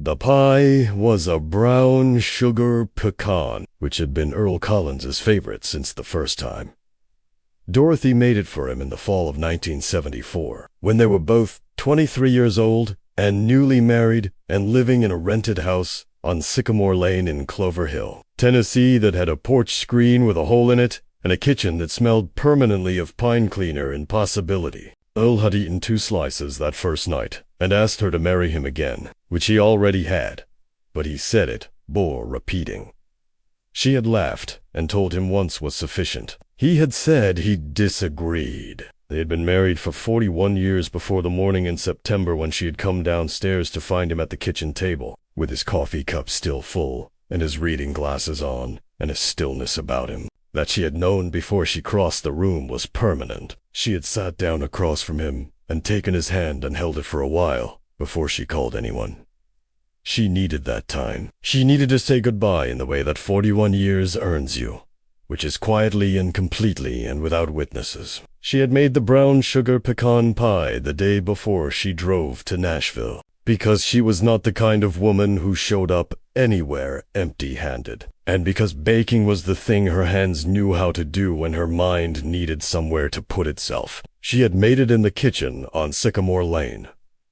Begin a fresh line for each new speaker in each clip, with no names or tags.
The pie was a brown sugar pecan, which had been Earl Collins's favorite since the first time. Dorothy made it for him in the fall of 1974, when they were both 23 years old and newly married and living in a rented house on Sycamore Lane in Clover Hill, Tennessee, that had a porch screen with a hole in it and a kitchen that smelled permanently of pine cleaner and possibility. Earl had eaten 2 slices that first night and asked her to marry him again, which he already had, but he said it bore repeating. She had laughed and told him once was sufficient. He had said he disagreed. They had been married for 41 years before the morning in September when she had come downstairs to find him at the kitchen table, with his coffee cup still full and his reading glasses on and a stillness about him that she had known before she crossed the room was permanent. She had sat down across from him and taken his hand and held it for a while before she called anyone. She needed that time. She needed to say goodbye in the way that 41 years earns you, which is quietly and completely and without witnesses. She had made the brown sugar pecan pie the day before she drove to Nashville, because she was not the kind of woman who showed up anywhere empty-handed, and because baking was the thing her hands knew how to do when her mind needed somewhere to put itself. She had made it in the kitchen on Sycamore Lane,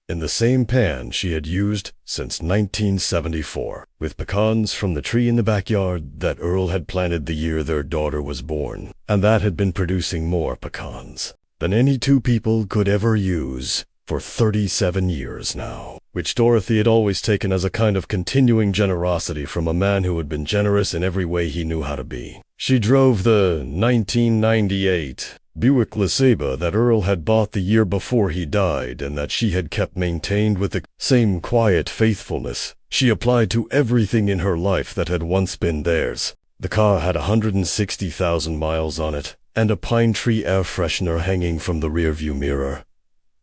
in the same pan she had used since 1974, with pecans from the tree in the backyard that Earl had planted the year their daughter was born, and that had been producing more pecans than any 2 people could ever use for 37 years now, which Dorothy had always taken as a kind of continuing generosity from a man who had been generous in every way he knew how to be. She drove the 1998 Buick LeSabre that Earl had bought the year before he died and that she had kept maintained with the same quiet faithfulness she applied to everything in her life that had once been theirs. The car had 160,000 miles on it and a pine tree air freshener hanging from the rearview mirror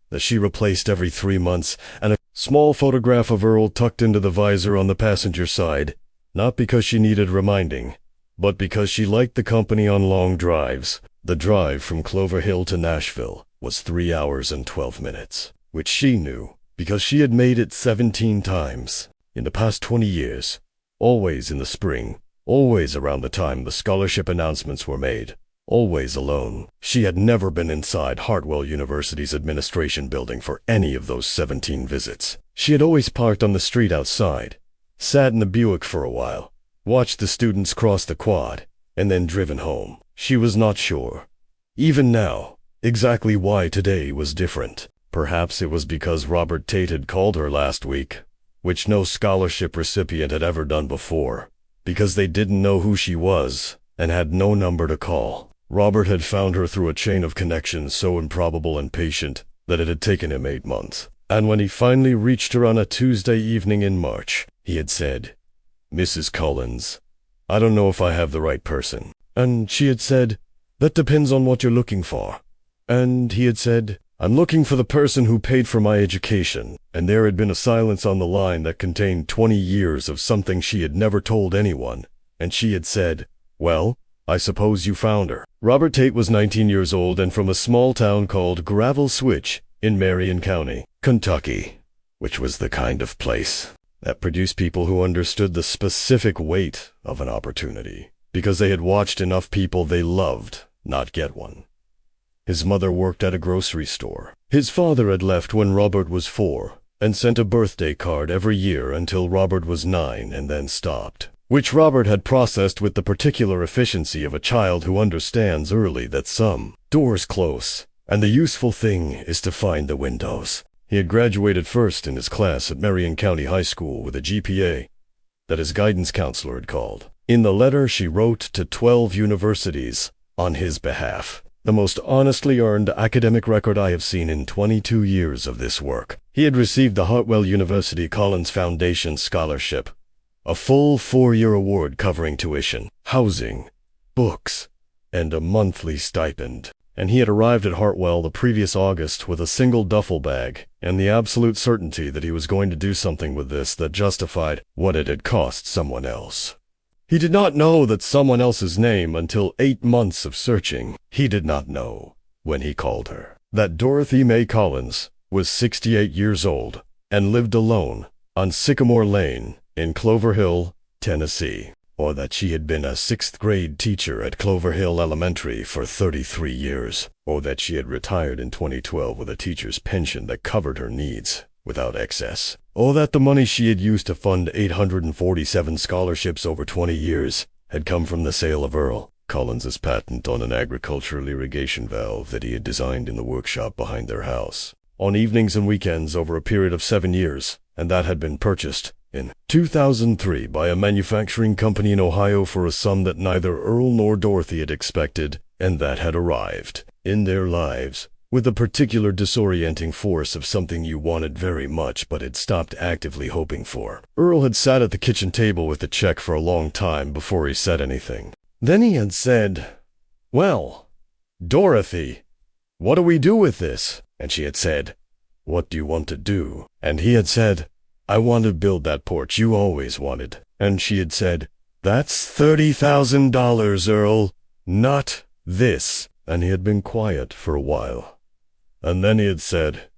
that she replaced every 3 months, and a small photograph of Earl tucked into the visor on the passenger side, not because she needed reminding, but because she liked the company on long drives. The drive from Clover Hill to Nashville was 3 hours and 12 minutes, which she knew because she had made it 17 times in the past 20 years, always in the spring, always around the time the scholarship announcements were made, always alone. She had never been inside Hartwell University's administration building for any of those 17 visits. She had always parked on the street outside, sat in the Buick for a while, watched the students cross the quad, and then driven home. She was not sure, even now, exactly why today was different. Perhaps it was because Robert Tate had called her last week, which no scholarship recipient had ever done before, because they didn't know who she was and had no number to call. Robert had found her through a chain of connections so improbable and patient that it had taken him 8 months. And when he finally reached her on a Tuesday evening in March, he had said, "Mrs. Collins, I don't know if I have the right person." And she had said, "That depends on what you're looking for." And he had said, "I'm looking for the person who paid for my education." And there had been a silence on the line that contained 20 years of something she had never told anyone. And she had said, "Well, I suppose you found her." Robert Tate was 19 years old and from a small town called Gravel Switch in Marion County, Kentucky, which was the kind of place that produced people who understood the specific weight of an opportunity, because they had watched enough people they loved not get one. His mother worked at a grocery store. His father had left when Robert was 4 and sent a birthday card every year until Robert was 9 and then stopped, which Robert had processed with the particular efficiency of a child who understands early that some doors close, and the useful thing is to find the windows. He had graduated first in his class at Marion County High School with a GPA that his guidance counselor had called. In the letter she wrote to 12 universities on his behalf, the most honestly earned academic record I have seen in 22 years of this work. He had received the Hartwell University Collins Foundation Scholarship, a full 4-year award covering tuition, housing, books, and a monthly stipend. And he had arrived at Hartwell the previous August with a single duffel bag and the absolute certainty that he was going to do something with this that justified what it had cost someone else. He did not know that someone else's name until 8 months of searching. He did not know, when he called her, that Dorothy May Collins was 68 years old and lived alone on Sycamore Lane in Clover Hill, Tennessee, or that she had been a sixth-grade teacher at Clover Hill Elementary for 33 years, or that she had retired in 2012 with a teacher's pension that covered her needs without excess, or that the money she had used to fund 847 scholarships over 20 years had come from the sale of Earl Collins's patent on an agricultural irrigation valve that he had designed in the workshop behind their house, on evenings and weekends over a period of 7 years, and that had been purchased in 2003 by a manufacturing company in Ohio for a sum that neither Earl nor Dorothy had expected, and that had arrived in their lives with the particular disorienting force of something you wanted very much but had stopped actively hoping for. Earl had sat at the kitchen table with the check for a long time before he said anything. Then he had said, "Well, Dorothy, what do we do with this?" And she had said, "What do you want to do?" And he had said, "I want to build that porch you always wanted." And she had said, "That's $30,000, Earl, not this." And he had been quiet for a while. And then he had said,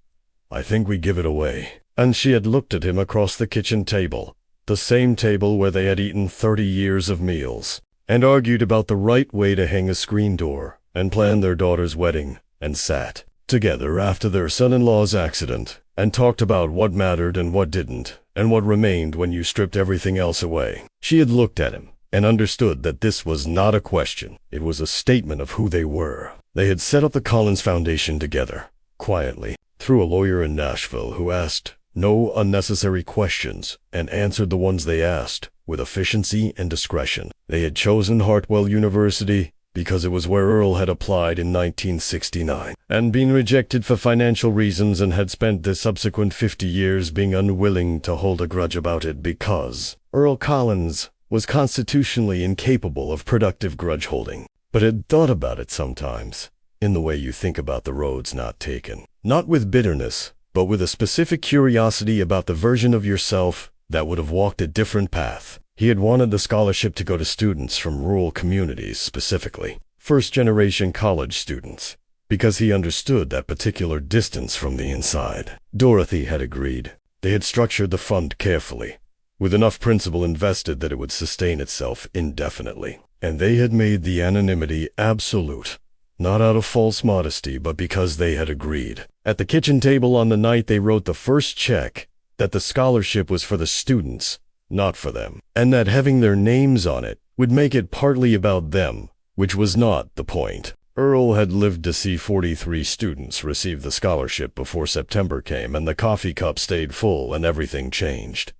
"I think we give it away." And she had looked at him across the kitchen table, the same table where they had eaten 30 years of meals, and argued about the right way to hang a screen door, and planned their daughter's wedding, and sat together after their son-in-law's accident, and talked about what mattered and what didn't, and what remained when you stripped everything else away. She had looked at him, and understood that this was not a question. It was a statement of who they were. They had set up the Collins Foundation together, quietly, through a lawyer in Nashville who asked no unnecessary questions and answered the ones they asked with efficiency and discretion. They had chosen Hartwell University because it was where Earl had applied in 1969 and been rejected for financial reasons, and had spent the subsequent 50 years being unwilling to hold a grudge about it because Earl Collins was constitutionally incapable of productive grudge holding, but had thought about it sometimes, in the way you think about the roads not taken. Not with bitterness, but with a specific curiosity about the version of yourself that would have walked a different path. He had wanted the scholarship to go to students from rural communities, specifically first-generation college students, because he understood that particular distance from the inside. Dorothy had agreed. They had structured the fund carefully, with enough principal invested that it would sustain itself indefinitely. And they had made the anonymity absolute, not out of false modesty, but because they had agreed. At the kitchen table on the night they wrote the first check, that the scholarship was for the students, not for them, and that having their names on it would make it partly about them, which was not the point. Earl had lived to see 43 students receive the scholarship before September came, and the coffee cup stayed full and everything changed.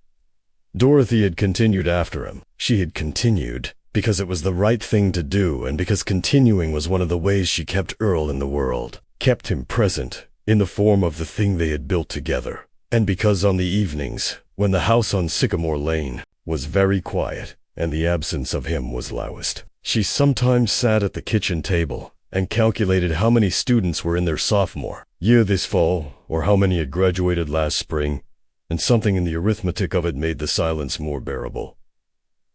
Dorothy had continued after him. She had continued because it was the right thing to do, and because continuing was one of the ways she kept Earl in the world, kept him present in the form of the thing they had built together, and because on the evenings, when the house on Sycamore Lane was very quiet and the absence of him was lowest, she sometimes sat at the kitchen table and calculated how many students were in their sophomore year this fall, or how many had graduated last spring, and something in the arithmetic of it made the silence more bearable.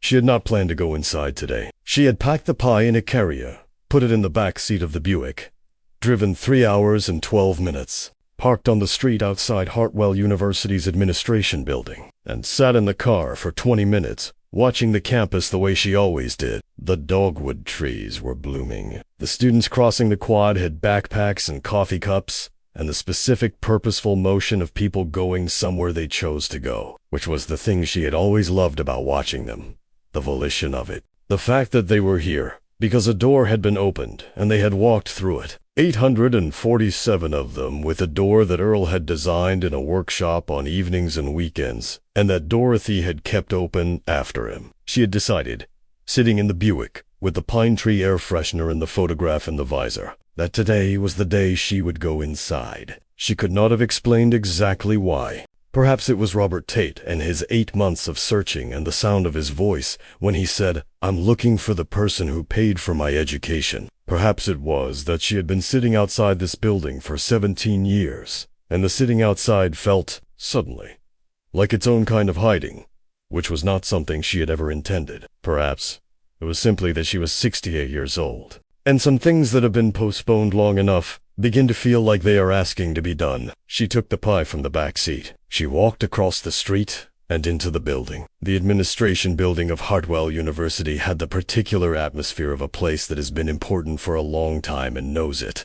She had not planned to go inside today. She had packed the pie in a carrier, put it in the back seat of the Buick, driven 3 hours and 12 minutes, parked on the street outside Hartwell University's administration building, and sat in the car for 20 minutes, watching the campus the way she always did. The dogwood trees were blooming. The students crossing the quad had backpacks and coffee cups, and the specific purposeful motion of people going somewhere they chose to go, which was the thing she had always loved about watching them. The volition of it. The fact that they were here, because a door had been opened, and they had walked through it. 847 of them, with a door that Earl had designed in a workshop on evenings and weekends, and that Dorothy had kept open after him. She had decided, sitting in the Buick, with the pine tree air freshener and the photograph in the visor, that today was the day she would go inside. She could not have explained exactly why. Perhaps it was Robert Tate and his 8 months of searching and the sound of his voice when he said, "I'm looking for the person who paid for my education." Perhaps it was that she had been sitting outside this building for 17 years, and the sitting outside felt, suddenly, like its own kind of hiding, which was not something she had ever intended. Perhaps it was simply that she was 68 years old, and some things that have been postponed long enough begin to feel like they are asking to be done. She took the pie from the back seat. She walked across the street and into the building. The administration building of Hartwell University had the particular atmosphere of a place that has been important for a long time and knows it.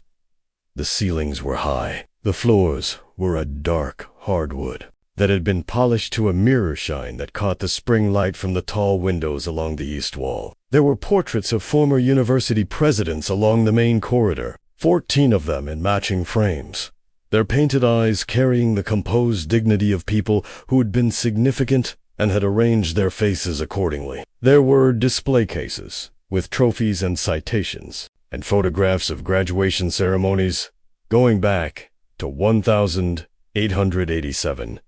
The ceilings were high. The floors were a dark hardwood that had been polished to a mirror shine that caught the spring light from the tall windows along the east wall. There were portraits of former university presidents along the main corridor, 14 of them in matching frames, their painted eyes carrying the composed dignity of people who had been significant and had arranged their faces accordingly. There were display cases with trophies and citations, and photographs of graduation ceremonies going back to 1887.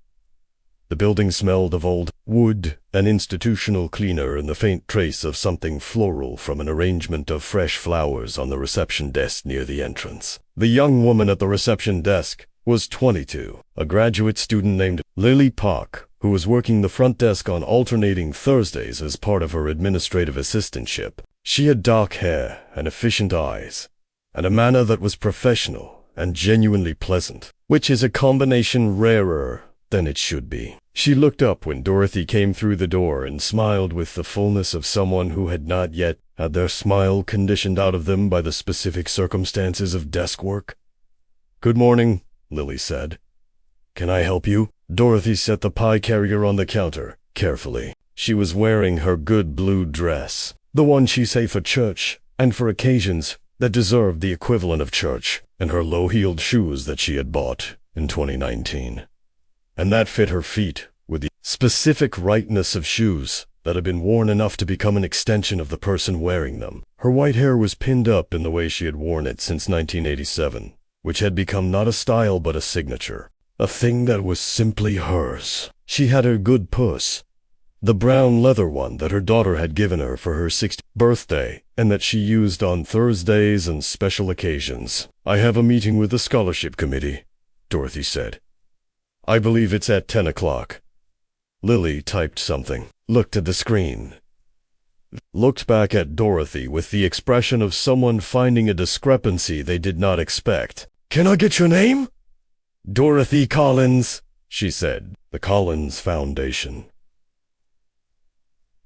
The building smelled of old wood, an institutional cleaner, and the faint trace of something floral from an arrangement of fresh flowers on the reception desk near the entrance. The young woman at the reception desk was 22, a graduate student named Lily Park, who was working the front desk on alternating Thursdays as part of her administrative assistantship. She had dark hair and efficient eyes, and a manner that was professional and genuinely pleasant, which is a combination rarer than it should be. She looked up when Dorothy came through the door and smiled with the fullness of someone who had not yet had their smile conditioned out of them by the specific circumstances of desk work. "Good morning," Lily said. "Can I help you?" Dorothy set the pie carrier on the counter carefully. She was wearing her good blue dress, the one she saved for church and for occasions that deserved the equivalent of church, and her low-heeled shoes that she had bought in 2019. And that fit her feet with the specific rightness of shoes that had been worn enough to become an extension of the person wearing them. Her white hair was pinned up in the way she had worn it since 1987, which had become not a style but a signature, a thing that was simply hers. She had her good puss, the brown leather one that her daughter had given her for her 60th birthday, and that she used on Thursdays and special occasions. "I have a meeting with the scholarship committee," Dorothy said. "I believe it's at 10 o'clock. Lily typed something, looked at the screen, looked back at Dorothy with the expression of someone finding a discrepancy they did not expect. "Can I get your name?" "Dorothy Collins," she said. "The Collins Foundation."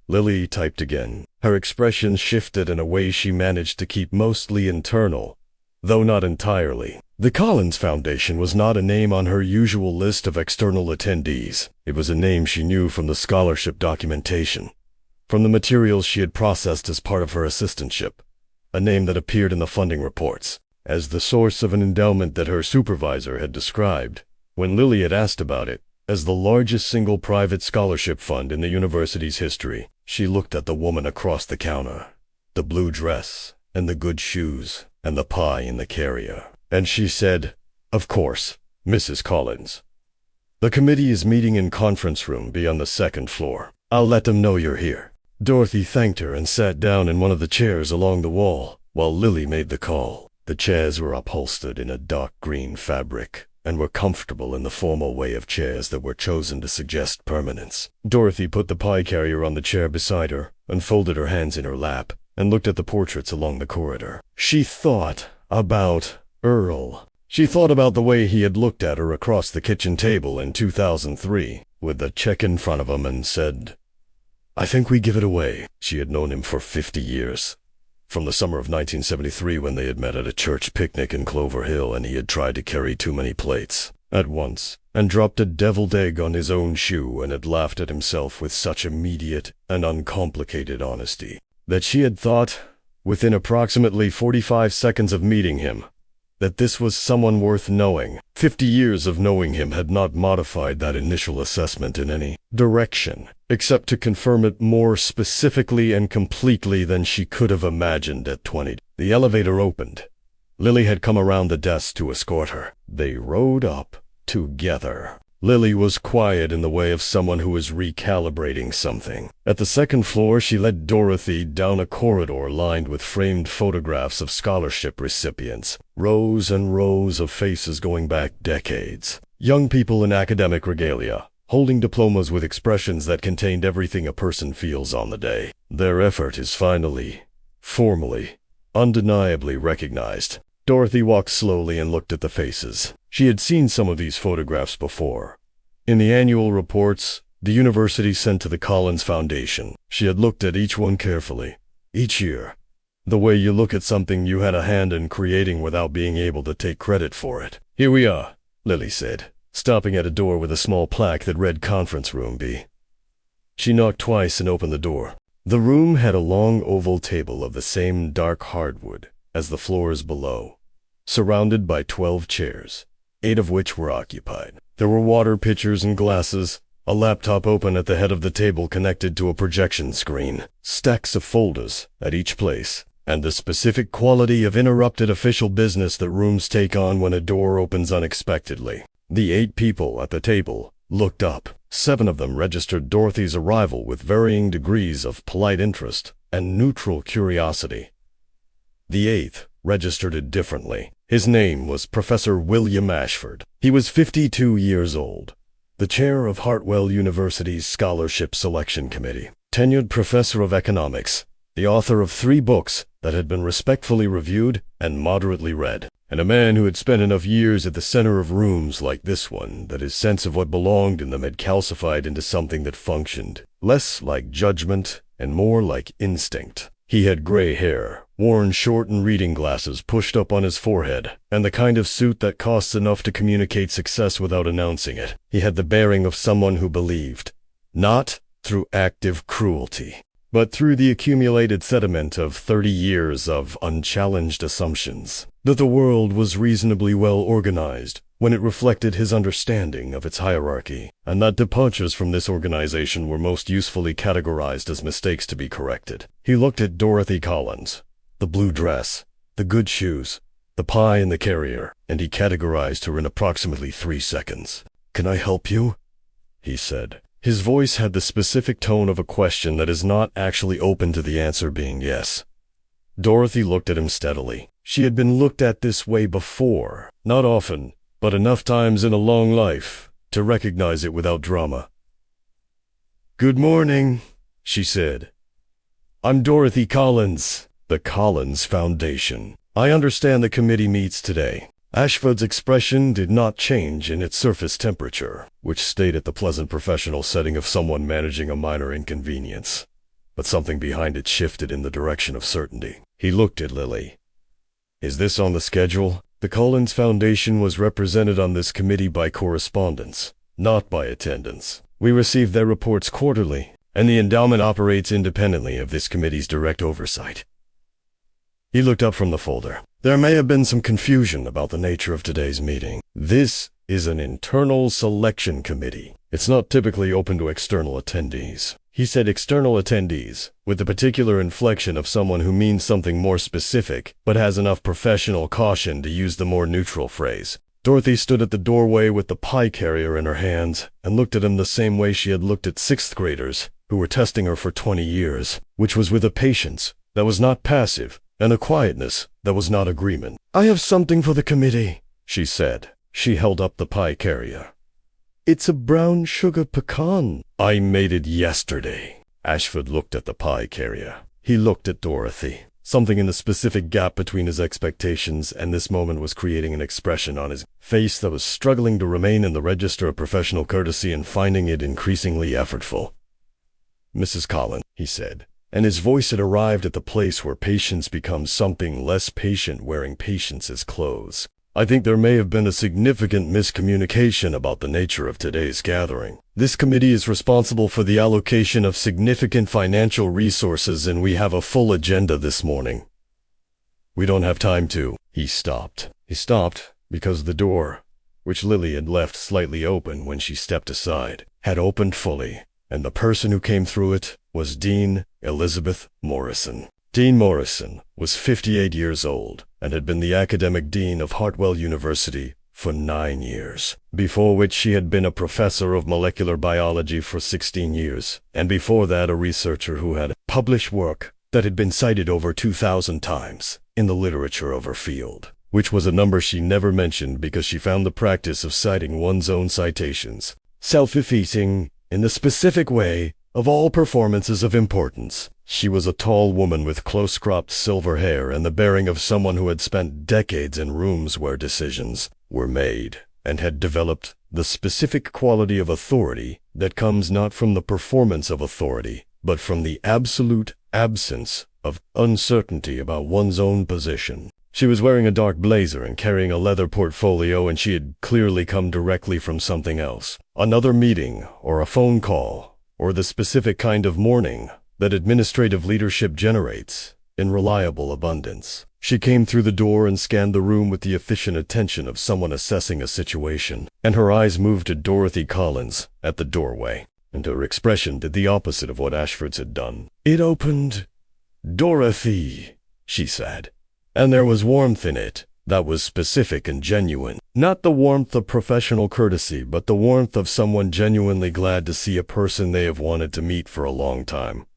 Lily typed again. Her expression shifted in a way she managed to keep mostly internal, though not entirely. The Collins Foundation was not a name on her usual list of external attendees. It was a name she knew from the scholarship documentation, from the materials she had processed as part of her assistantship, a name that appeared in the funding reports as the source of an endowment that her supervisor had described, when Lily had asked about it, as the largest single private scholarship fund in the university's history. She looked at the woman across the counter, the blue dress, and the good shoes, and the pie in the carrier. And she said, "Of course, Mrs. Collins. The committee is meeting in conference room B on the second floor. I'll let them know you're here." Dorothy thanked her and sat down in one of the chairs along the wall while Lily made the call. The chairs were upholstered in a dark green fabric and were comfortable in the formal way of chairs that were chosen to suggest permanence. Dorothy put the pie carrier on the chair beside her and folded her hands in her lap and looked at the portraits along the corridor. She thought about Earl. She thought about the way he had looked at her across the kitchen table in 2003, with the check in front of him, and said, "I think we give it away." She had known him for 50 years, from the summer of 1973 when they had met at a church picnic in Clover Hill and he had tried to carry too many plates at once, and dropped a deviled egg on his own shoe, and had laughed at himself with such immediate and uncomplicated honesty, that she had thought, within approximately 45 seconds of meeting him, that this was someone worth knowing. 50 years of knowing him had not modified that initial assessment in any direction, except to confirm it more specifically and completely than she could have imagined at 20. The elevator opened. Lily had come around the desk to escort her. They rode up together. Lily was quiet in the way of someone who was recalibrating something. At the second floor, she led Dorothy down a corridor lined with framed photographs of scholarship recipients, rows and rows of faces going back decades. Young people in academic regalia, holding diplomas with expressions that contained everything a person feels on the day. Their effort is finally, formally, undeniably recognized. Dorothy walked slowly and looked at the faces. She had seen some of these photographs before, in the annual reports the university sent to the Collins Foundation. She had looked at each one carefully, each year, the way you look at something you had a hand in creating without being able to take credit for it. "Here we are," Lily said, stopping at a door with a small plaque that read Conference Room B. She knocked twice and opened the door. The room had a long oval table of the same dark hardwood as the floors below, surrounded by 12 chairs, 8 of which were occupied. There were water pitchers and glasses, a laptop open at the head of the table connected to a projection screen, stacks of folders at each place, and the specific quality of interrupted official business that rooms take on when a door opens unexpectedly. The 8 people at the table looked up. 7 of them registered Dorothy's arrival with varying degrees of polite interest and neutral curiosity. The 8th registered it differently. His name was Professor William Ashford. He was 52 years old, the chair of Hartwell University's Scholarship Selection Committee, tenured professor of economics, the author of 3 books that had been respectfully reviewed and moderately read, and a man who had spent enough years at the center of rooms like this one that his sense of what belonged in them had calcified into something that functioned less like judgment and more like instinct. He had gray hair, worn short and reading glasses pushed up on his forehead, and the kind of suit that costs enough to communicate success without announcing it. He had the bearing of someone who believed, not through active cruelty, but through the accumulated sediment of 30 years of unchallenged assumptions, that the world was reasonably well organized when it reflected his understanding of its hierarchy, and that departures from this organization were most usefully categorized as mistakes to be corrected. He looked at Dorothy Collins, the blue dress, the good shoes, the pie in the carrier, and he categorized her in approximately 3 seconds. "Can I help you?" he said. His voice had the specific tone of a question that is not actually open to the answer being yes. Dorothy looked at him steadily. She had been looked at this way before, not often, but enough times in a long life to recognize it without drama. "Good morning," she said. "I'm Dorothy Collins, the Collins Foundation. I understand the committee meets today." Ashford's expression did not change in its surface temperature, which stayed at the pleasant professional setting of someone managing a minor inconvenience, but something behind it shifted in the direction of certainty. He looked at Lily. "Is this on the schedule?" The Collins Foundation was represented on this committee by correspondence, not by attendance. "We receive their reports quarterly, and the endowment operates independently of this committee's direct oversight." He looked up from the folder. "There may have been some confusion about the nature of today's meeting. This is an internal selection committee. It's not typically open to external attendees." He said external attendees, with the particular inflection of someone who means something more specific, but has enough professional caution to use the more neutral phrase. Dorothy stood at the doorway with the pie carrier in her hands and looked at him the same way she had looked at 6th graders who were testing her for 20 years, which was with a patience that was not passive and a quietness that was not agreement. "I have something for the committee," she said. She held up the pie carrier. "It's a brown sugar pecan." "I made it yesterday." Ashford looked at the pie carrier. He looked at Dorothy. Something in the specific gap between his expectations and this moment was creating an expression on his face that was struggling to remain in the register of professional courtesy and finding it increasingly effortful. "Mrs. Collins," he said, and his voice had arrived at the place where patience becomes something less patient wearing patience's clothes. "I think there may have been a significant miscommunication about the nature of today's gathering. This committee is responsible for the allocation of significant financial resources, and we have a full agenda this morning. We don't have time to—" He stopped. He stopped because the door, which Lily had left slightly open when she stepped aside, had opened fully, and the person who came through it was Dean Elizabeth Morrison. Dean Morrison was 58 years old and had been the academic dean of Hartwell University for 9 years, before which she had been a professor of molecular biology for 16 years, and before that a researcher who had published work that had been cited over 2,000 times in the literature of her field, which was a number she never mentioned because she found the practice of citing one's own citations self-effacing in the specific way of all performances of importance. She was a tall woman with close-cropped silver hair and the bearing of someone who had spent decades in rooms where decisions were made and had developed the specific quality of authority that comes not from the performance of authority, but from the absolute absence of uncertainty about one's own position. She was wearing a dark blazer and carrying a leather portfolio, and she had clearly come directly from something else. Another meeting, or a phone call, or the specific kind of morning that administrative leadership generates in reliable abundance. She came through the door and scanned the room with the efficient attention of someone assessing a situation, and her eyes moved to Dorothy Collins at the doorway, and her expression did the opposite of what Ashford's had done. It opened. "Dorothy," she said, and there was warmth in it that was specific and genuine. Not the warmth of professional courtesy, but the warmth of someone genuinely glad to see a person they have wanted to meet for a long time.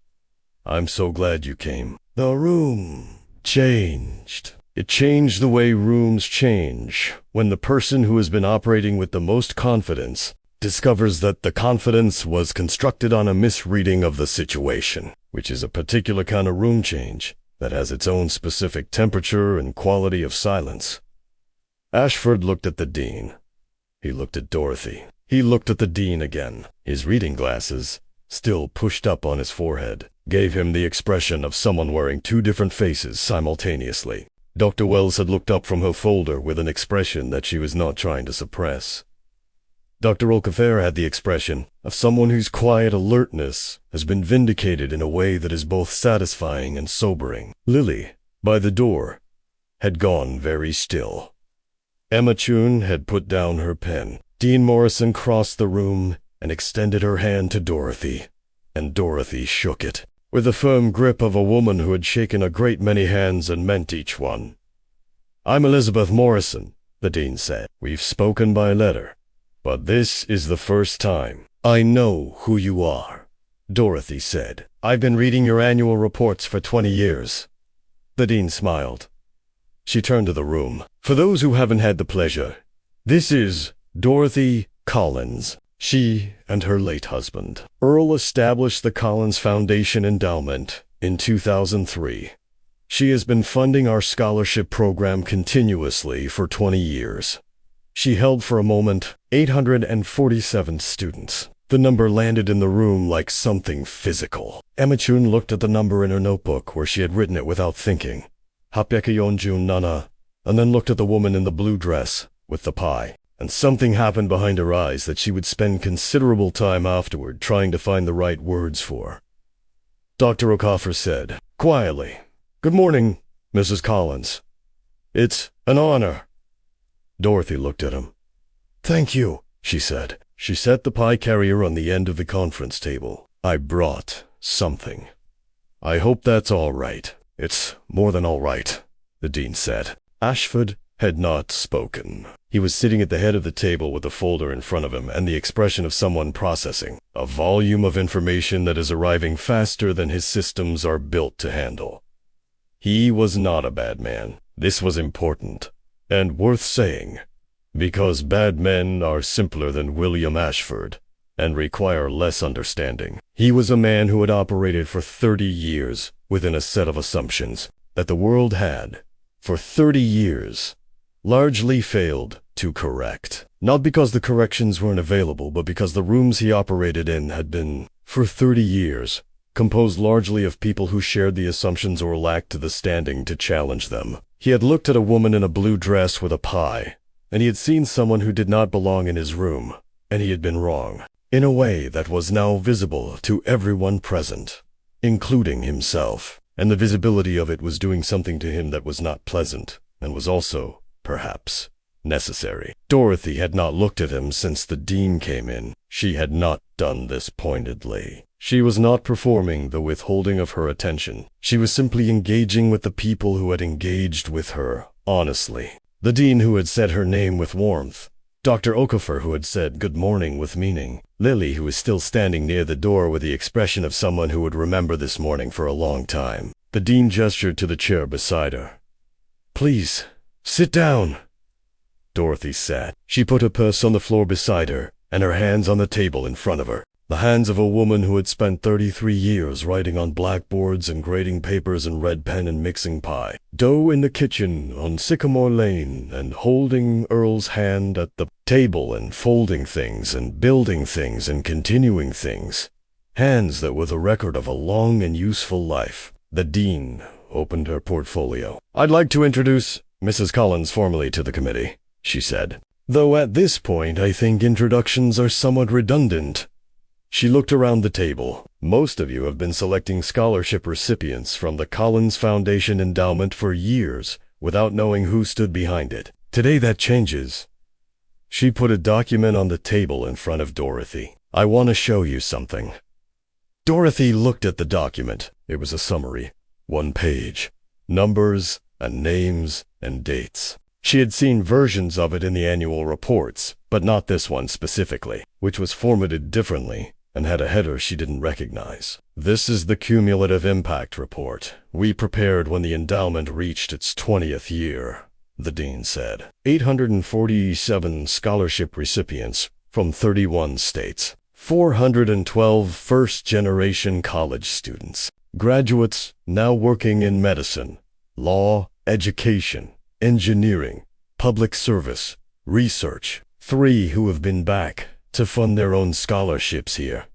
"I'm so glad you came." The room changed. It changed the way rooms change when the person who has been operating with the most confidence discovers that the confidence was constructed on a misreading of the situation, which is a particular kind of room change that has its own specific temperature and quality of silence. Ashford looked at the dean. He looked at Dorothy. He looked at the dean again. His reading glasses, still pushed up on his forehead, gave him the expression of someone wearing two different faces simultaneously. Dr. Wells had looked up from her folder with an expression that she was not trying to suppress. Dr. Okafor had the expression of someone whose quiet alertness has been vindicated in a way that is both satisfying and sobering. Lily, by the door, had gone very still. Emma Chun had put down her pen. Dean Morrison crossed the room and extended her hand to Dorothy, and Dorothy shook it with the firm grip of a woman who had shaken a great many hands and meant each one. "I'm Elizabeth Morrison," the dean said. "We've spoken by letter, but this is the first time." "I know who you are," Dorothy said. "I've been reading your annual reports for 20 years. The dean smiled. She turned to the room. "For those who haven't had the pleasure, this is Dorothy Collins." She and her late husband, Earl, established the Collins Foundation Endowment in 2003. She has been funding our scholarship program continuously for 20 years. She held for a moment 847 students. The number landed in the room like something physical. Emma Chun looked at the number in her notebook where she had written it without thinking. "847 Nana," and then looked at the woman in the blue dress with the pie. And something happened behind her eyes that she would spend considerable time afterward trying to find the right words for. Dr. Okafor said, quietly, "Good morning, Mrs. Collins. It's an honor." Dorothy looked at him. "Thank you," she said. She set the pie carrier on the end of the conference table. "I brought something. I hope that's all right." "It's more than all right," the dean said. Ashford had not spoken. He was sitting at the head of the table with a folder in front of him and the expression of someone processing a volume of information that is arriving faster than his systems are built to handle. He was not a bad man. This was important and worth saying, because bad men are simpler than William Ashford and require less understanding. He was a man who had operated for 30 years within a set of assumptions that the world had, for 30 years, largely failed to correct. Not because the corrections weren't available, but because the rooms he operated in had been, for 30 years, composed largely of people who shared the assumptions or lacked the standing to challenge them. He had looked at a woman in a blue dress with a pie, and he had seen someone who did not belong in his room, and he had been wrong, in a way that was now visible to everyone present, including himself, and the visibility of it was doing something to him that was not pleasant, and was also, perhaps, necessary. Dorothy had not looked at him since the dean came in. She had not done this pointedly. She was not performing the withholding of her attention. She was simply engaging with the people who had engaged with her, honestly. The dean who had said her name with warmth. Dr. Okafor who had said good morning with meaning. Lily who was still standing near the door with the expression of someone who would remember this morning for a long time. The dean gestured to the chair beside her. "Please, sit down." Dorothy sat. She put her purse on the floor beside her and her hands on the table in front of her. The hands of a woman who had spent 33 years writing on blackboards and grading papers and red pen and mixing pie dough in the kitchen on Sycamore Lane and holding Earl's hand at the table and folding things and building things and continuing things. Hands that were the record of a long and useful life. The dean opened her portfolio. "I'd like to introduce Mrs. Collins formally to the committee," she said. "Though at this point I think introductions are somewhat redundant." She looked around the table. "Most of you have been selecting scholarship recipients from the Collins Foundation Endowment for years without knowing who stood behind it. Today that changes." She put a document on the table in front of Dorothy. "I want to show you something." Dorothy looked at the document. It was a summary. 1 page. Numbers and names and dates. She had seen versions of it in the annual reports, but not this one specifically, which was formatted differently and had a header she didn't recognize. "This is the cumulative impact report we prepared when the endowment reached its 20th year," the dean said. 847 scholarship recipients from 31 states. 412 first-generation college students. Graduates now working in medicine, law, education, engineering, public service, research. 3 who have been back to fund their own scholarships here.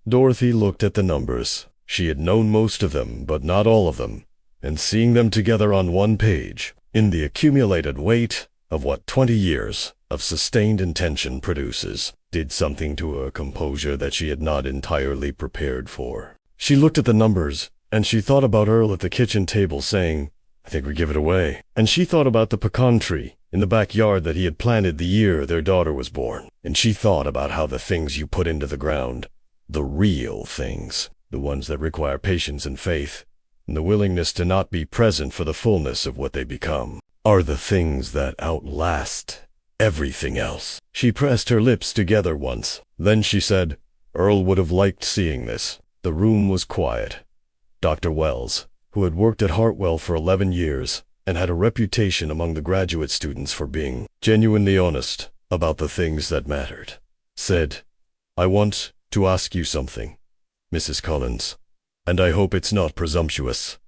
Dorothy looked at the numbers. She had known most of them, but not all of them, and seeing them together on 1 page, in the accumulated weight of what 20 years of sustained intention produces, did something to her composure that she had not entirely prepared for. She looked at the numbers, and she thought about Earl at the kitchen table saying, "I think we give it away." And she thought about the pecan tree in the backyard that he had planted the year their daughter was born. And she thought about how the things you put into the ground, the real things, the ones that require patience and faith, and the willingness to not be present for the fullness of what they become, are the things that outlast everything else. She pressed her lips together once. Then she said, Earl would have liked seeing this. The room was quiet. Dr. Wells, who had worked at Hartwell for 11 years and had a reputation among the graduate students for being genuinely honest about the things that mattered, said, "I want to ask you something, Mrs. Collins, and I hope it's not presumptuous.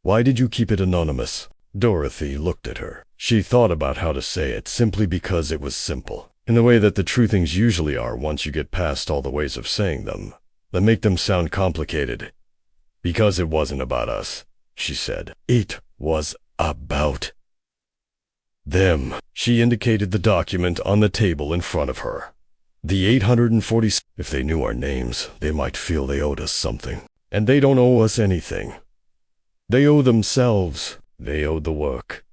Why did you keep it anonymous?" Dorothy looked at her. She thought about how to say it simply because it was simple, in the way that the true things usually are once you get past all the ways of saying them that make them sound complicated. "Because it wasn't about us," she said. "It was about them." She indicated the document on the table in front of her. "The 840, if they knew our names, they might feel they owed us something. And they don't owe us anything. They owe themselves. They owed the work."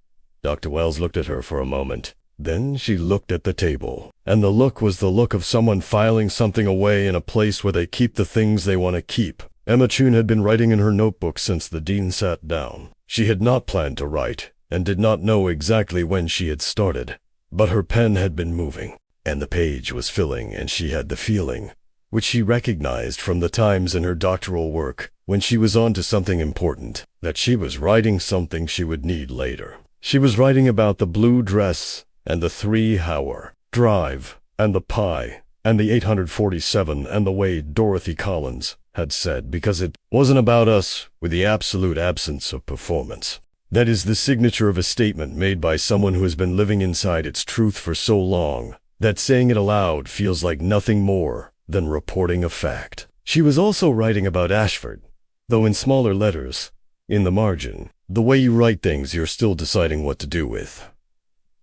Dr. Wells looked at her for a moment. Then she looked at the table, and the look was the look of someone filing something away in a place where they keep the things they want to keep. Emma Chune had been writing in her notebook since the dean sat down. She had not planned to write, and did not know exactly when she had started, but her pen had been moving, and the page was filling, and she had the feeling, which she recognized from the times in her doctoral work, when she was on to something important, that she was writing something she would need later. She was writing about the blue dress, and the 3-hour drive, and the pie, and the 847, and the way Dorothy Collins had said, because it wasn't about us, with the absolute absence of performance. That is the signature of a statement made by someone who has been living inside its truth for so long that saying it aloud feels like nothing more than reporting a fact. She was also writing about Ashford, though in smaller letters, in the margin, the way you write things you're still deciding what to do with.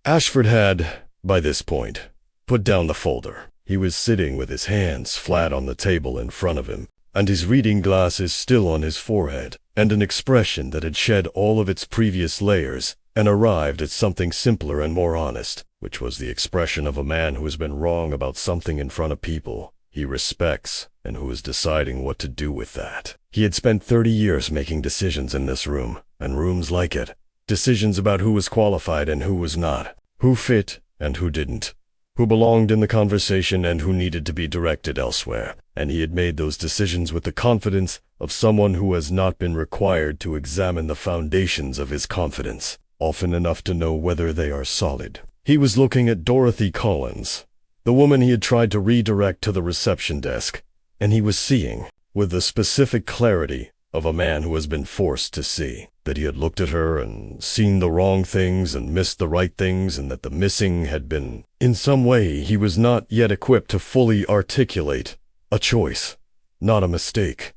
Ashford had, by this point, put down the folder. He was sitting with his hands flat on the table in front of him, and his reading glasses still on his forehead, and an expression that had shed all of its previous layers and arrived at something simpler and more honest, which was the expression of a man who has been wrong about something in front of people he respects, and who is deciding what to do with that. He had spent 30 years making decisions in this room, and rooms like it. Decisions about who was qualified and who was not, who fit and who didn't, who belonged in the conversation and who needed to be directed elsewhere. And he had made those decisions with the confidence of someone who has not been required to examine the foundations of his confidence, often enough to know whether they are solid. He was looking at Dorothy Collins, the woman he had tried to redirect to the reception desk, and he was seeing, with the specific clarity of a man who has been forced to see, that he had looked at her and seen the wrong things and missed the right things, and that the missing had been, in some way he was not yet equipped to fully articulate, a choice, not a mistake.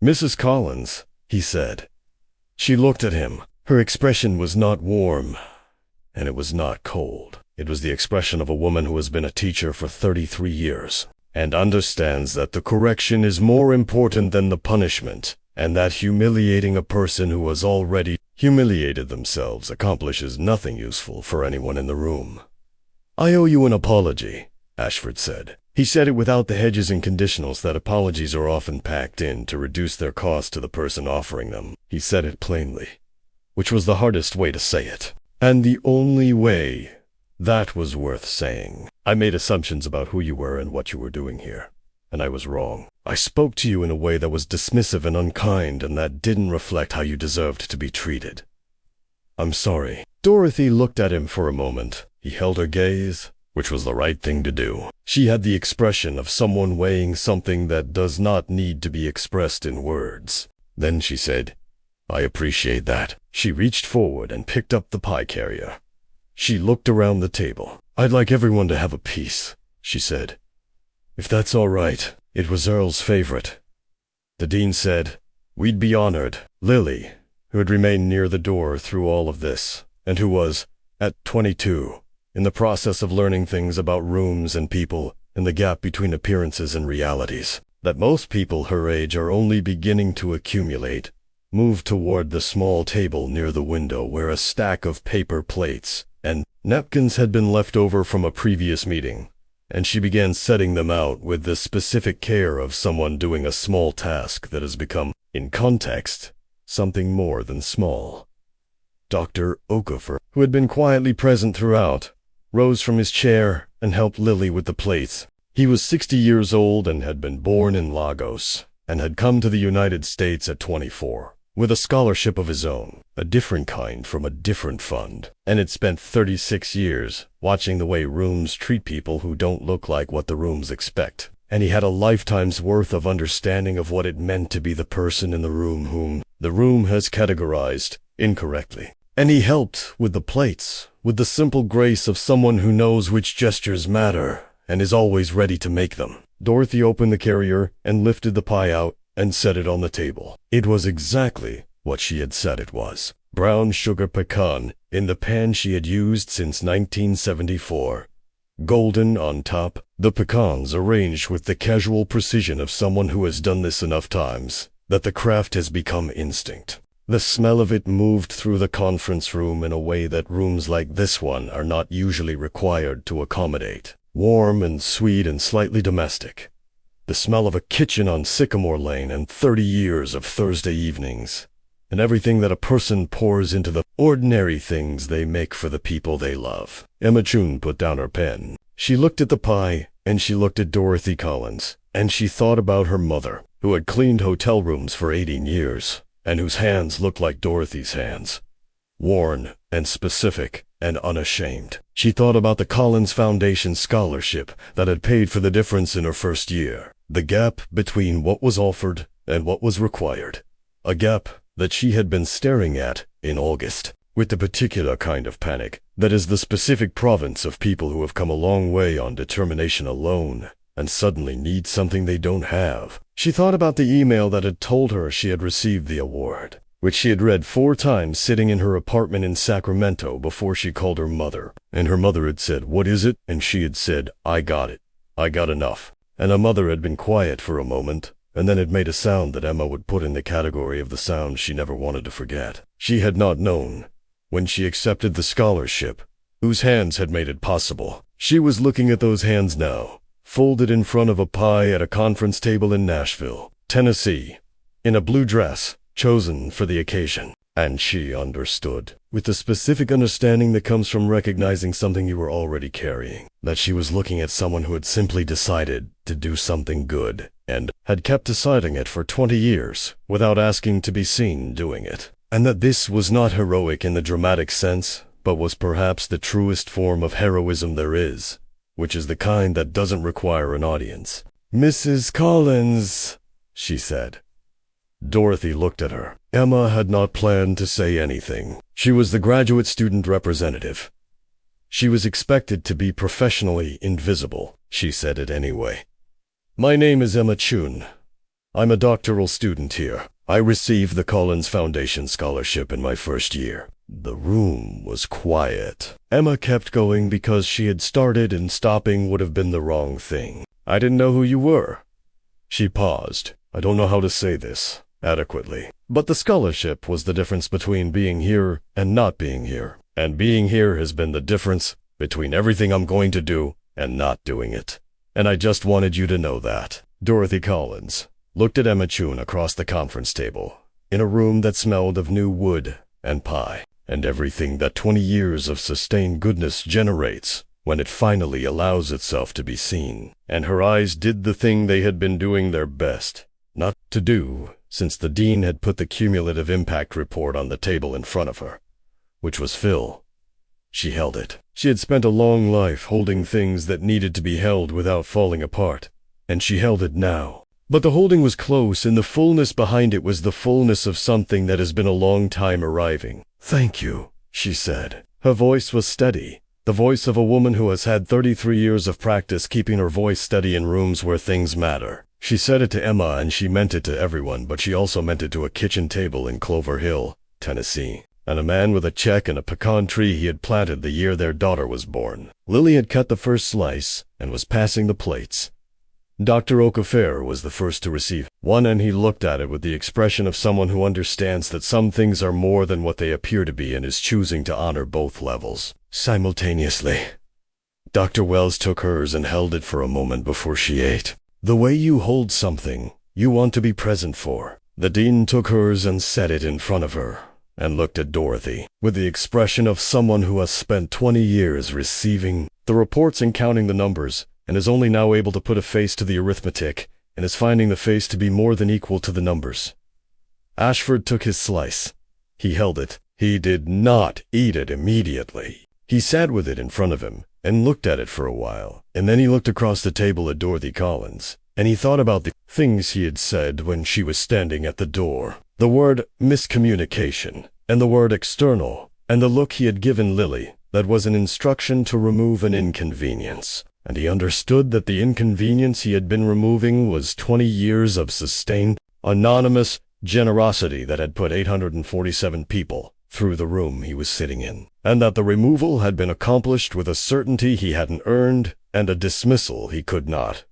"Mrs. Collins," he said. She looked at him. Her expression was not warm, and it was not cold. It was the expression of a woman who has been a teacher for 33 years, and understands that the correction is more important than the punishment, and that humiliating a person who has already humiliated themselves accomplishes nothing useful for anyone in the room. "I owe you an apology," Ashford said. He said it without the hedges and conditionals that apologies are often packed in to reduce their cost to the person offering them. He said it plainly, which was the hardest way to say it, and the only way that was worth saying. "I made assumptions about who you were and what you were doing here, and I was wrong. I spoke to you in a way that was dismissive and unkind, and that didn't reflect how you deserved to be treated. I'm sorry." Dorothy looked at him for a moment. He held her gaze, which was the right thing to do. She had the expression of someone weighing something that does not need to be expressed in words. Then she said, "I appreciate that." She reached forward and picked up the pie carrier. She looked around the table. "I'd like everyone to have a piece," she said. "If that's all right." It was Earl's favorite. The dean said, "We'd be honored." Lily, who had remained near the door through all of this, and who was, at 22, in the process of learning things about rooms and people and the gap between appearances and realities, that most people her age are only beginning to accumulate, moved toward the small table near the window where a stack of paper plates and napkins had been left over from a previous meeting, and she began setting them out with the specific care of someone doing a small task that has become, in context, something more than small. Dr. Okafor, who had been quietly present throughout, rose from his chair and helped Lily with the plates. He was 60 years old and had been born in Lagos, and had come to the United States at 24, with a scholarship of his own, a different kind from a different fund, and had spent 36 years watching the way rooms treat people who don't look like what the rooms expect. And he had a lifetime's worth of understanding of what it meant to be the person in the room whom the room has categorized incorrectly. And he helped with the plates, with the simple grace of someone who knows which gestures matter and is always ready to make them. Dorothy opened the carrier and lifted the pie out and set it on the table. It was exactly what she had said it was. Brown sugar pecan in the pan she had used since 1974. Golden on top, the pecans arranged with the casual precision of someone who has done this enough times that the craft has become instinct. The smell of it moved through the conference room in a way that rooms like this one are not usually required to accommodate. Warm and sweet and slightly domestic. The smell of a kitchen on Sycamore Lane and 30 years of Thursday evenings, and everything that a person pours into the ordinary things they make for the people they love. Emma Chun put down her pen. She looked at the pie, and she looked at Dorothy Collins, and she thought about her mother, who had cleaned hotel rooms for 18 years, and whose hands looked like Dorothy's hands, worn and specific and unashamed. She thought about the Collins Foundation scholarship that had paid for the difference in her first year, the gap between what was offered and what was required, a gap that she had been staring at in August, with the particular kind of panic that is the specific province of people who have come a long way on determination alone and suddenly need something they don't have. She thought about the email that had told her she had received the award, which she had read 4 times sitting in her apartment in Sacramento before she called her mother. And her mother had said, "What is it?" And she had said, "I got it. I got enough." And her mother had been quiet for a moment, and then had made a sound that Emma would put in the category of the sounds she never wanted to forget. She had not known, when she accepted the scholarship, whose hands had made it possible. She was looking at those hands now, folded in front of a pie at a conference table in Nashville, Tennessee, in a blue dress, chosen for the occasion. And she understood, with the specific understanding that comes from recognizing something you were already carrying, that she was looking at someone who had simply decided to do something good, and had kept deciding it for 20 years without asking to be seen doing it. And that this was not heroic in the dramatic sense, but was perhaps the truest form of heroism there is, which is the kind that doesn't require an audience. "Mrs. Collins," she said. Dorothy looked at her. Emma had not planned to say anything. She was the graduate student representative. She was expected to be professionally invisible. She said it anyway. "My name is Emma Chun. I'm a doctoral student here. I received the Collins Foundation scholarship in my first year." The room was quiet. Emma kept going because she had started and stopping would have been the wrong thing. "I didn't know who you were." She paused. "I don't know how to say this adequately. But the scholarship was the difference between being here and not being here. And being here has been the difference between everything I'm going to do and not doing it. And I just wanted you to know that." Dorothy Collins looked at Emma Chun across the conference table, in a room that smelled of new wood and pie, and everything that 20 years of sustained goodness generates when it finally allows itself to be seen. And her eyes did the thing they had been doing their best not to do since the dean had put the cumulative impact report on the table in front of her, which was Phil. She held it. She had spent a long life holding things that needed to be held without falling apart, and she held it now. But the holding was close, and the fullness behind it was the fullness of something that has been a long time arriving. "Thank you," she said. Her voice was steady, the voice of a woman who has had 33 years of practice keeping her voice steady in rooms where things matter. She said it to Emma, and she meant it to everyone, but she also meant it to a kitchen table in Clover Hill, Tennessee, and a man with a check and a pecan tree he had planted the year their daughter was born. Lily had cut the first slice and was passing the plates. Dr. Okafor was the first to receive one, and he looked at it with the expression of someone who understands that some things are more than what they appear to be and is choosing to honor both levels simultaneously. Dr. Wells took hers and held it for a moment before she ate. "The way you hold something you want to be present for." The dean took hers and set it in front of her, and looked at Dorothy with the expression of someone who has spent 20 years receiving the reports and counting the numbers, and is only now able to put a face to the arithmetic, and is finding the face to be more than equal to the numbers. Ashford took his slice. He held it. He did not eat it immediately. He sat with it in front of him and looked at it for a while, and then he looked across the table at Dorothy Collins, and he thought about the things he had said when she was standing at the door. The word miscommunication, and the word external, and the look he had given Lily that was an instruction to remove an inconvenience. And he understood that the inconvenience he had been removing was 20 years of sustained, anonymous generosity that had put 847 people through the room he was sitting in, and that the removal had been accomplished with a certainty he hadn't earned and a dismissal he could not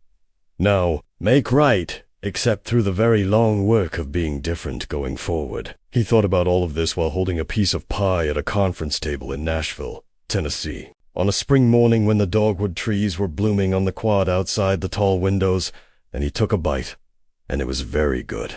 now make right, except through the very long work of being different going forward. He thought about all of this while holding a piece of pie at a conference table in Nashville, Tennessee, on a spring morning when the dogwood trees were blooming on the quad outside the tall windows, and he took a bite, and it was very good.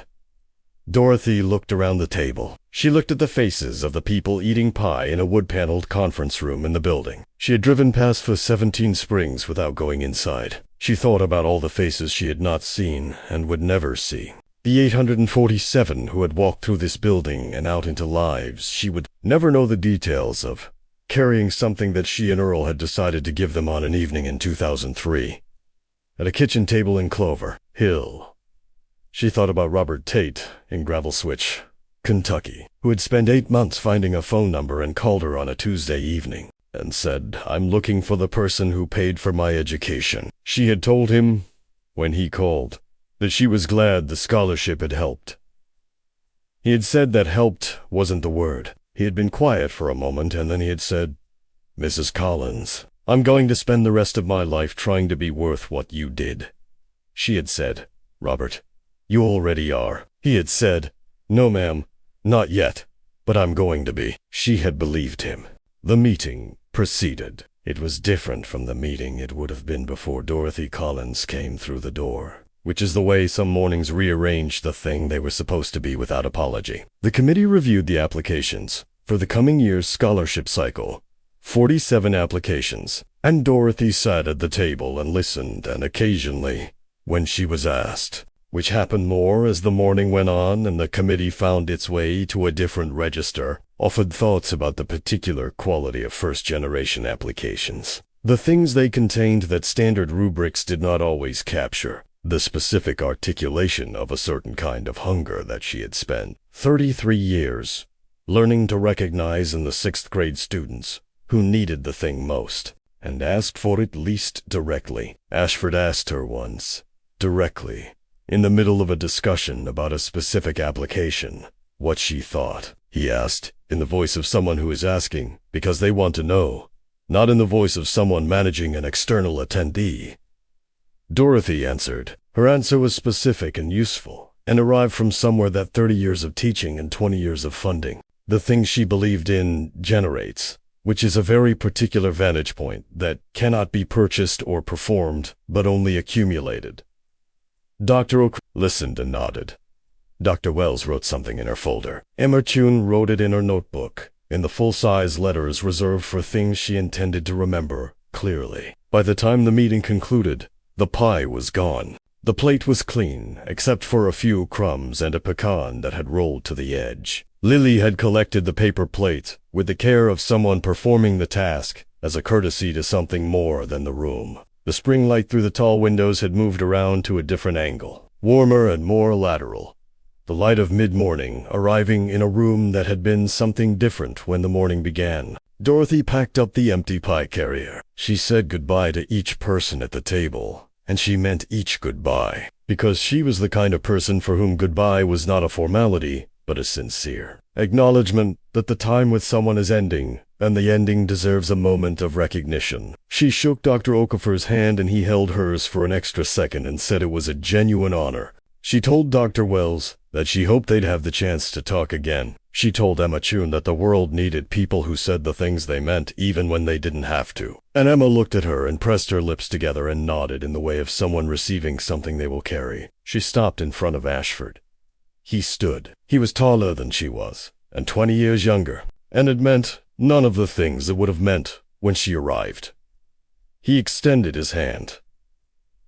Dorothy looked around the table. She looked at the faces of the people eating pie in a wood-paneled conference room in the building. She had driven past for 17 springs without going inside. She thought about all the faces she had not seen and would never see. The 847 who had walked through this building and out into lives she would never know the details of, carrying something that she and Earl had decided to give them on an evening in 2003. At a kitchen table in Clover Hill. She thought about Robert Tate in Gravel Switch, Kentucky, who had spent 8 months finding a phone number and called her on a Tuesday evening and said, "I'm looking for the person who paid for my education." She had told him, when he called, that she was glad the scholarship had helped. He had said that helped wasn't the word. He had been quiet for a moment, and then he had said, "Mrs. Collins, I'm going to spend the rest of my life trying to be worth what you did." She had said, "Robert, you already are." He had said, "No, ma'am, not yet, but I'm going to be." She had believed him. The meeting proceeded. It was different from the meeting it would have been before Dorothy Collins came through the door, which is the way some mornings rearranged the thing they were supposed to be without apology. The committee reviewed the applications for the coming year's scholarship cycle, 47 applications, and Dorothy sat at the table and listened, and occasionally, when she was asked, which happened more as the morning went on and the committee found its way to a different register, offered thoughts about the particular quality of first-generation applications. The things they contained that standard rubrics did not always capture. The specific articulation of a certain kind of hunger that she had spent 33 years learning to recognize in the 6th grade students who needed the thing most and asked for it least directly. Ashford asked her once, directly, in the middle of a discussion about a specific application, what she thought. He asked, in the voice of someone who is asking because they want to know, not in the voice of someone managing an external attendee. Dorothy answered. Her answer was specific and useful, and arrived from somewhere that 30 years of teaching and 20 years of funding the things she believed in generates, which is a very particular vantage point that cannot be purchased or performed, but only accumulated. Dr. Oak listened and nodded. Dr. Wells wrote something in her folder. Emma Chun wrote it in her notebook, in the full-size letters reserved for things she intended to remember clearly. By the time the meeting concluded, the pie was gone. The plate was clean, except for a few crumbs and a pecan that had rolled to the edge. Lily had collected the paper plate with the care of someone performing the task as a courtesy to something more than the room. The spring light through the tall windows had moved around to a different angle, warmer and more lateral. The light of mid-morning arriving in a room that had been something different when the morning began. Dorothy packed up the empty pie carrier. She said goodbye to each person at the table, and she meant each goodbye, because she was the kind of person for whom goodbye was not a formality, but a sincere acknowledgement that the time with someone is ending, and the ending deserves a moment of recognition. She shook Dr. Okafor's hand and he held hers for an extra second and said it was a genuine honor. She told Dr. Wells that she hoped they'd have the chance to talk again. She told Emma Chun that the world needed people who said the things they meant even when they didn't have to. And Emma looked at her and pressed her lips together and nodded in the way of someone receiving something they will carry. She stopped in front of Ashford. He stood. He was taller than she was, and 20 years younger, and it meant none of the things it would have meant when she arrived. He extended his hand.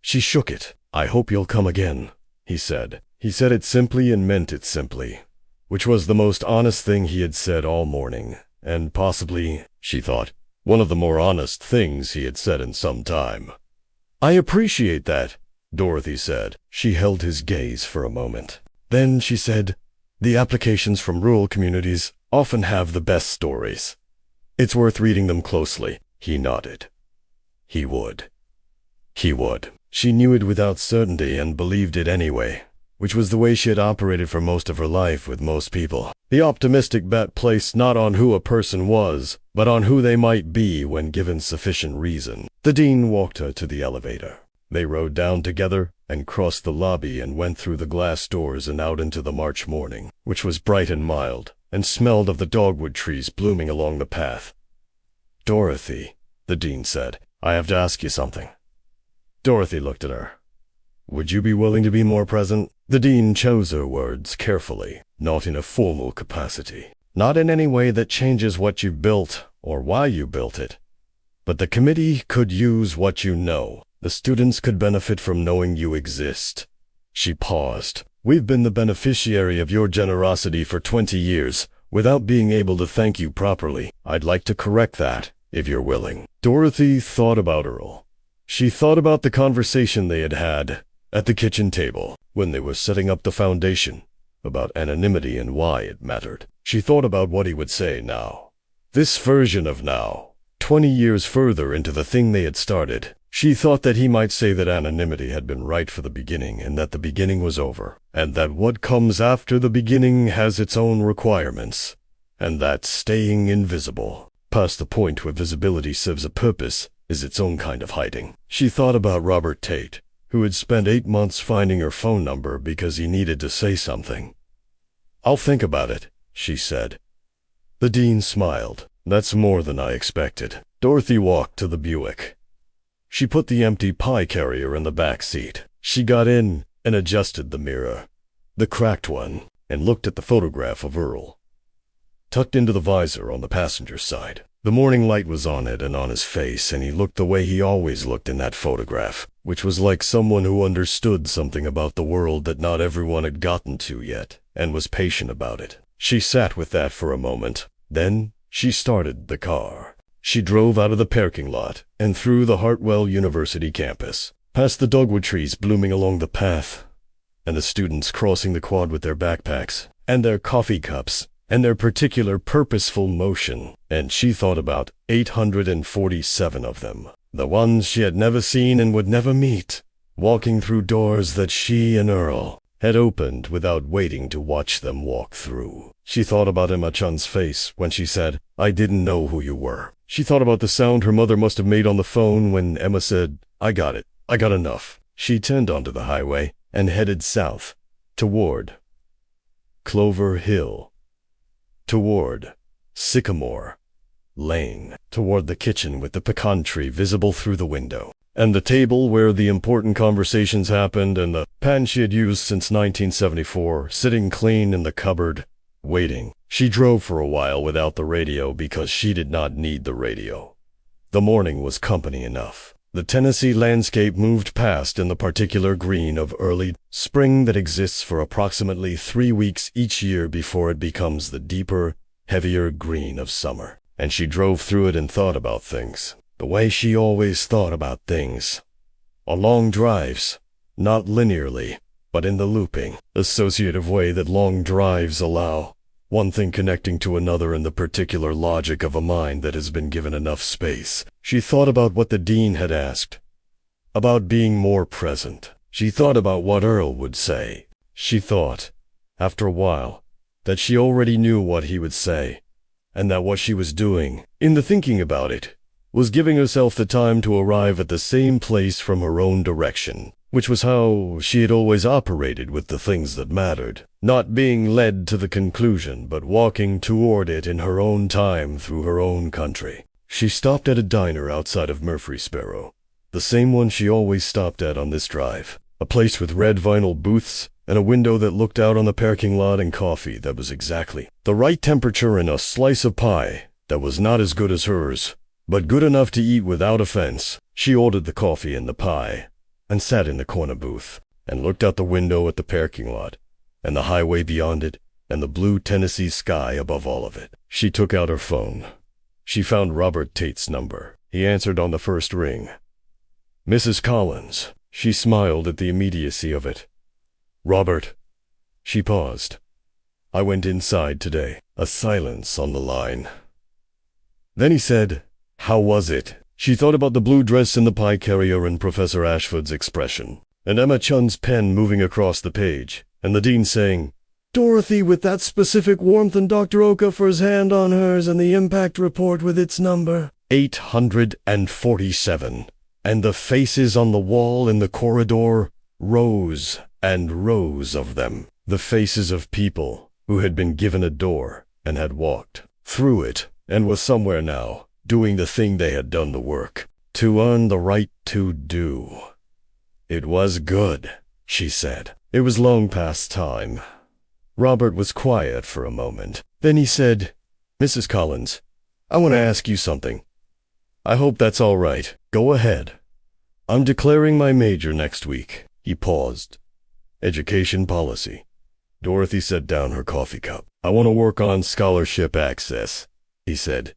She shook it. "I hope you'll come again," he said. He said it simply and meant it simply, which was the most honest thing he had said all morning, and possibly, she thought, one of the more honest things he had said in some time. "I appreciate that," Dorothy said. She held his gaze for a moment. Then she said, "The applications from rural communities often have the best stories. It's worth reading them closely." He nodded. He would. He would. She knew it without certainty and believed it anyway, which was the way she had operated for most of her life with most people. The optimistic bet placed not on who a person was, but on who they might be when given sufficient reason. The dean walked her to the elevator. They rode down together and crossed the lobby and went through the glass doors and out into the March morning, which was bright and mild, and smelled of the dogwood trees blooming along the path. "Dorothy," the dean said, "I have to ask you something." Dorothy looked at her. "Would you be willing to be more present?" The dean chose her words carefully, not in a formal capacity, not in any way that changes what you built or why you built it. But the committee could use what you know. The students could benefit from knowing you exist. She paused. "We've been the beneficiary of your generosity for 20 years, without being able to thank you properly. I'd like to correct that, if you're willing." Dorothy thought about Earl. She thought about the conversation they had had at the kitchen table when they were setting up the foundation, about anonymity and why it mattered. She thought about what he would say now. This version of now, 20 years further into the thing they had started. She thought that he might say that anonymity had been right for the beginning and that the beginning was over, and that what comes after the beginning has its own requirements, and that staying invisible, past the point where visibility serves a purpose, is its own kind of hiding. She thought about Robert Tate, who had spent 8 months finding her phone number because he needed to say something. "I'll think about it," she said. The dean smiled. "That's more than I expected." Dorothy walked to the Buick. She put the empty pie carrier in the back seat. She got in and adjusted the mirror, the cracked one, and looked at the photograph of Earl, tucked into the visor on the passenger side. The morning light was on it and on his face, and he looked the way he always looked in that photograph, which was like someone who understood something about the world that not everyone had gotten to yet, and was patient about it. She sat with that for a moment. Then she started the car. She drove out of the parking lot and through the Hartwell University campus, past the dogwood trees blooming along the path, and the students crossing the quad with their backpacks, and their coffee cups, and their particular purposeful motion, and she thought about 847 of them, the ones she had never seen and would never meet, walking through doors that she and Earl had opened without waiting to watch them walk through. She thought about Emma Chun's face when she said, "I didn't know who you were." She thought about the sound her mother must have made on the phone when Emma said, "I got it. I got enough." She turned onto the highway and headed south, toward Clover Hill, toward Sycamore Lane, toward the kitchen with the pecan tree visible through the window, and the table where the important conversations happened, and the pan she had used since 1974 sitting clean in the cupboard, waiting. She drove for a while without the radio because she did not need the radio. The morning was company enough. The Tennessee landscape moved past in the particular green of early spring that exists for approximately 3 weeks each year before it becomes the deeper, heavier green of summer. And she drove through it and thought about things, the way she always thought about things. On long drives, not linearly, but in the looping, associative way that long drives allow, one thing connecting to another in the particular logic of a mind that has been given enough space. She thought about what the dean had asked, about being more present. She thought about what Earl would say. She thought, after a while, that she already knew what he would say, and that what she was doing, in the thinking about it, was giving herself the time to arrive at the same place from her own direction, which was how she had always operated with the things that mattered, not being led to the conclusion, but walking toward it in her own time through her own country. She stopped at a diner outside of Murfreesboro, the same one she always stopped at on this drive, a place with red vinyl booths and a window that looked out on the parking lot and coffee that was exactly the right temperature and a slice of pie that was not as good as hers, but good enough to eat without offense. She ordered the coffee and the pie, and sat in the corner booth, and looked out the window at the parking lot, and the highway beyond it, and the blue Tennessee sky above all of it. She took out her phone. She found Robert Tate's number. He answered on the first ring. "Mrs. Collins." She smiled at the immediacy of it. "Robert." She paused. "I went inside today." A silence on the line. Then he said, "How was it?" She thought about the blue dress in the pie carrier and Professor Ashford's expression, and Emma Chun's pen moving across the page, and the dean saying, "Dorothy with that specific warmth, and Dr. Okafor's hand on hers, and the impact report with its number. 847. And the faces on the wall in the corridor, rows and rows of them. The faces of people who had been given a door and had walked through it and were somewhere now, doing the thing they had done the work to earn the right to do. It was good, she said. It was long past time. Robert was quiet for a moment. Then he said, "Mrs. Collins, I want to ask you something. I hope that's all right. Go ahead." "I'm declaring my major next week." He paused. "Education policy." Dorothy set down her coffee cup. "I want to work on scholarship access," he said.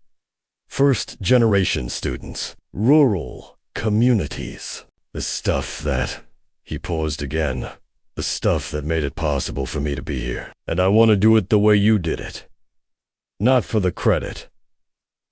"First-generation students, rural communities, the stuff that..." He paused again. "The stuff that made it possible for me to be here. And I want to do it the way you did it. Not for the credit.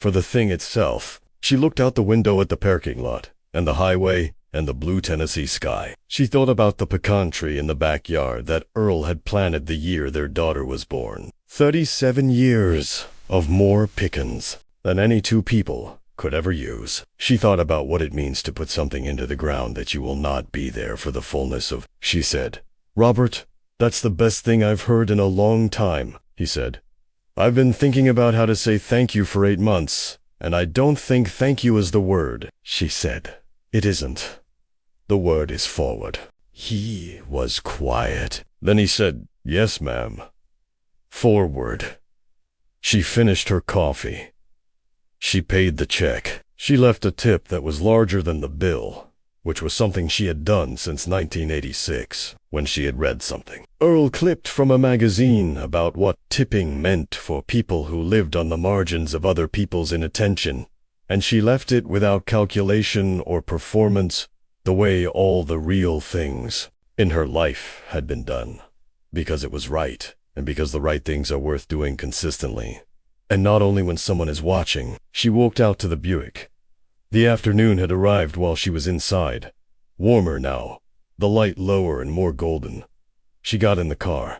For the thing itself." She looked out the window at the parking lot, and the highway, and the blue Tennessee sky. She thought about the pecan tree in the backyard that Earl had planted the year their daughter was born. 37 years of more pickins than any two people could ever use. She thought about what it means to put something into the ground that you will not be there for the fullness of. She said, "Robert, that's the best thing I've heard in a long time," he said. "I've been thinking about how to say thank you for 8 months, and I don't think thank you is the word." She said, "It isn't. The word is forward." He was quiet. Then he said, "Yes, ma'am. Forward." She finished her coffee. She paid the check. She left a tip that was larger than the bill, which was something she had done since 1986, when she had read something Earl clipped from a magazine about what tipping meant for people who lived on the margins of other people's inattention and she left it without calculation or performance, the way all the real things in her life had been done. Because it was right, and because the right things are worth doing consistently. And not only when someone is watching. She walked out to the Buick. The afternoon had arrived while she was inside. Warmer now, the light lower and more golden. She got in the car.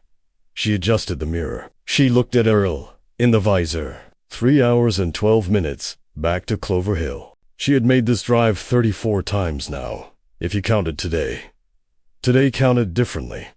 She adjusted the mirror. She looked at Earl, in the visor. 3 hours and 12 minutes, back to Clover Hill. She had made this drive 34 times now, if you counted today. Today counted differently.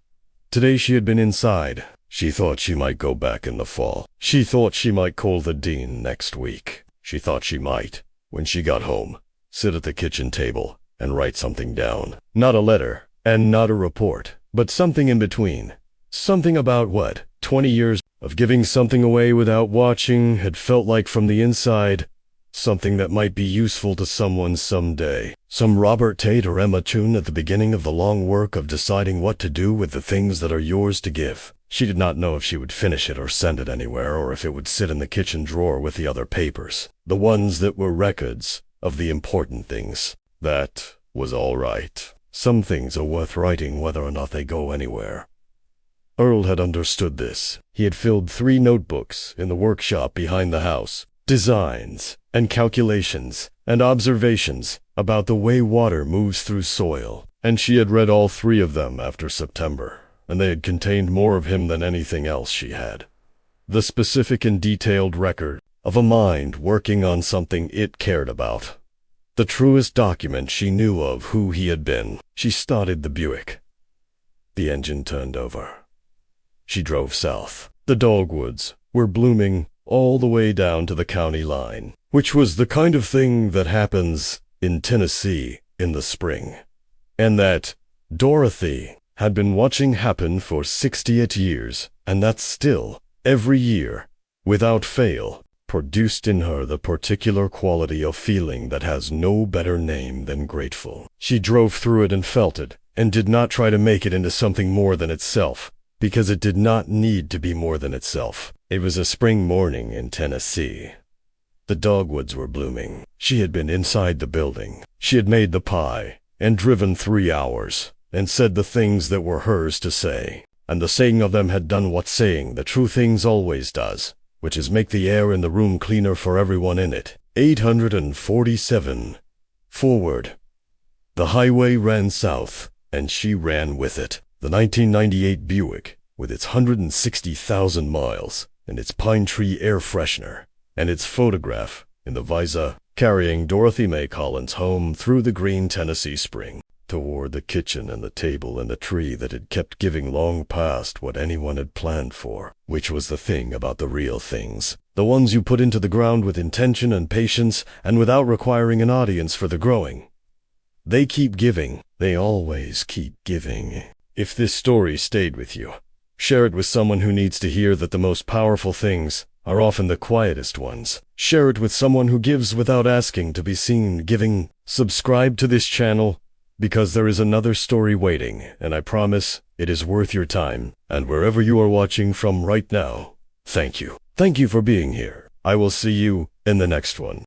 Today she had been inside. She thought she might go back in the fall. She thought she might call the dean next week. She thought she might, when she got home, sit at the kitchen table and write something down. Not a letter, and not a report, but something in between. Something about what 20 years of giving something away without watching had felt like from the inside. Something that might be useful to someone someday. Some Robert Tate or Emma Toon at the beginning of the long work of deciding what to do with the things that are yours to give. She did not know if she would finish it or send it anywhere, or if it would sit in the kitchen drawer with the other papers. The ones that were records of the important things. That was all right. Some things are worth writing whether or not they go anywhere. Earl had understood this. He had filled 3 notebooks in the workshop behind the house. Designs and calculations and observations about the way water moves through soil. And she had read all 3 of them after September, and they had contained more of him than anything else she had. The specific and detailed record of a mind working on something it cared about. The truest document she knew of who he had been. She started the Buick. The engine turned over. She drove south. The dogwoods were blooming all the way down to the county line, which was the kind of thing that happens in Tennessee in the spring, and that Dorothy had been watching happen for 68 years, and that still, every year, without fail, produced in her the particular quality of feeling that has no better name than grateful. She drove through it and felt it, and did not try to make it into something more than itself, because it did not need to be more than itself. It was a spring morning in Tennessee. The dogwoods were blooming. She had been inside the building. She had made the pie, and driven 3 hours, and said the things that were hers to say. And the saying of them had done what saying the true things always does, which is make the air in the room cleaner for everyone in it. 847. Forward. The highway ran south, and she ran with it. The 1998 Buick, with its 160,000 miles, and its pine tree air freshener, and its photograph in the visor, carrying Dorothy May Collins home through the green Tennessee spring, toward the kitchen and the table and the tree that had kept giving long past what anyone had planned for, which was the thing about the real things, the ones you put into the ground with intention and patience and without requiring an audience for the growing. They keep giving. They always keep giving. If this story stayed with you, share it with someone who needs to hear that the most powerful things are often the quietest ones. Share it with someone who gives without asking to be seen giving. Subscribe to this channel, because there is another story waiting, and I promise it is worth your time. And wherever you are watching from right now, thank you. Thank you for being here. I will see you in the next one.